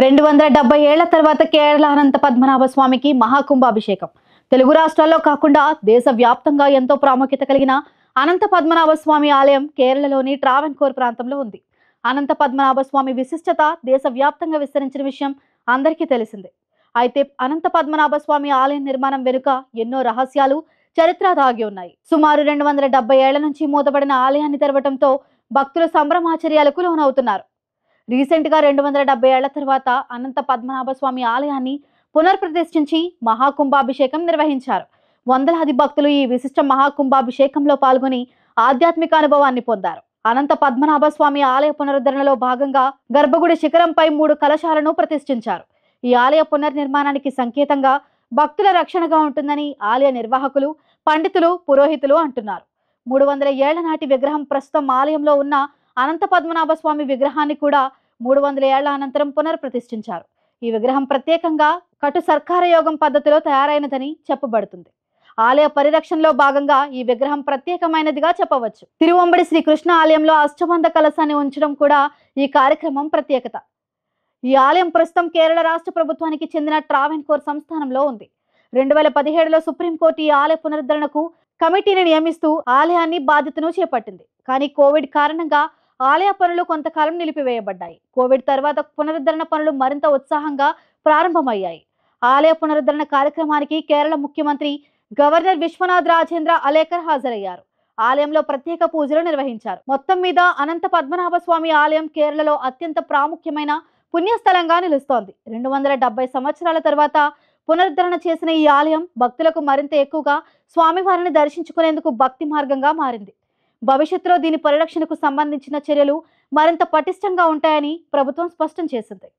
270 ఏళ్ల తర్వాత కేరళ అనంత పద్మనాభ స్వామికి మహాకుంభాభిషేకం. తెలుగు రాష్ట్రాల్లో కాకుండా దేశవ్యాప్తంగా ఎంతో ప్రాముఖ్యత కలిగిన అనంత పద్మనాభ స్వామి ఆలయం కేరళలోని ట్రావెన్కోర్ ప్రాంతంలో ఉంది. అనంత పద్మనాభ స్వామి విశిష్టత దేశవ్యాప్తంగా విస్తరించిన విషయం అందరికీ తెలిసిందే. అయితే అనంత పద్మనాభ స్వామి ఆలయం నిర్మాణం వెనుక ఎన్నో రహస్యాలు, చరిత్ర దాగి ఉన్నాయి. సుమారు 270 ఏళ్ల నుంచి మూతపడిన ఆలయాన్ని తెరవడంతో భక్తులు సంభ్రమాచర్యాలకు లోనవుతున్నారు. రీసెంట్ గా 270 ఏళ్ల తర్వాత అనంత పద్మనాభ స్వామి ఆలయాన్ని పునర్ప్రతిష్ఠించి మహాకుంభాభిషేకం నిర్వహించారు. వందలాది భక్తులు ఈ విశిష్ట మహాకుంభాభిషేకంలో పాల్గొని ఆధ్యాత్మిక అనుభవాన్ని పొందారు. అనంత పద్మనాభ స్వామి ఆలయ పునరుద్ధరణలో భాగంగా గర్భగుడి శిఖరంపై 3 కలశాలను ప్రతిష్ఠించారు. ఈ ఆలయ పునర్నిర్మాణానికి సంకేతంగా భక్తుల రక్షణగా ఉంటుందని ఆలయ నిర్వాహకులు, పండితులు, పురోహితులు అంటున్నారు. 300 ఏళ్ల నాటి విగ్రహం ప్రస్తుతం ఆలయంలో ఉన్న అనంత పద్మనాభ స్వామి విగ్రహాన్ని కూడా 300 ఏళ్ల అనంతరం పునర్ప్రతిష్ఠించారు. ఈ విగ్రహం ప్రత్యేకంగా కటు సర్కార యోగం పద్ధతిలో తయారైనదని చెప్పబడుతుంది. ఆలయ పరిరక్షణలో భాగంగా ఈ విగ్రహం ప్రత్యేకమైనదిగా చెప్పవచ్చు. తిరువంబడి శ్రీకృష్ణ ఆలయంలో అష్టబంధ కలశాన్ని ఉంచడం కూడా ఈ కార్యక్రమం ప్రత్యేకత. ఈ ఆలయం ప్రస్తుతం కేరళ రాష్ట్ర ప్రభుత్వానికి చెందిన ట్రావెన్కోర్ సంస్థానంలో ఉంది. 2017లో సుప్రీంకోర్టు ఈ ఆలయ పునరుద్ధరణకు కమిటీని నియమిస్తూ ఆలయాన్ని బాధ్యతను చేపట్టింది. కానీ కోవిడ్ కారణంగా ఆలయ పనులు కొంతకాలం నిలిపివేయబడ్డాయి. కోవిడ్ తర్వాత పునరుద్ధరణ పనులు మరింత ఉత్సాహంగా ప్రారంభమయ్యాయి. ఆలయ పునరుద్ధరణ కార్యక్రమానికి కేరళ ముఖ్యమంత్రి గవర్నర్ విశ్వనాథ్ రాజేంద్ర అలేకర్ హాజరయ్యారు. ఆలయంలో ప్రత్యేక పూజలు నిర్వహించారు. మొత్తం మీద అనంత పద్మనాభ స్వామి ఆలయం కేరళలో అత్యంత ప్రాముఖ్యమైన పుణ్యస్థలంగా నిలుస్తోంది. 270 సంవత్సరాల తర్వాత పునరుద్ధరణ చేసిన ఈ ఆలయం భక్తులకు మరింత ఎక్కువగా స్వామివారిని దర్శించుకునేందుకు భక్తి మార్గంగా మారింది. భవిష్యత్తులో దీని పరిరక్షణకు సంబంధించిన చర్యలు మరింత పటిష్టంగా ఉంటాయని ప్రభుత్వం స్పష్టం చేసింది.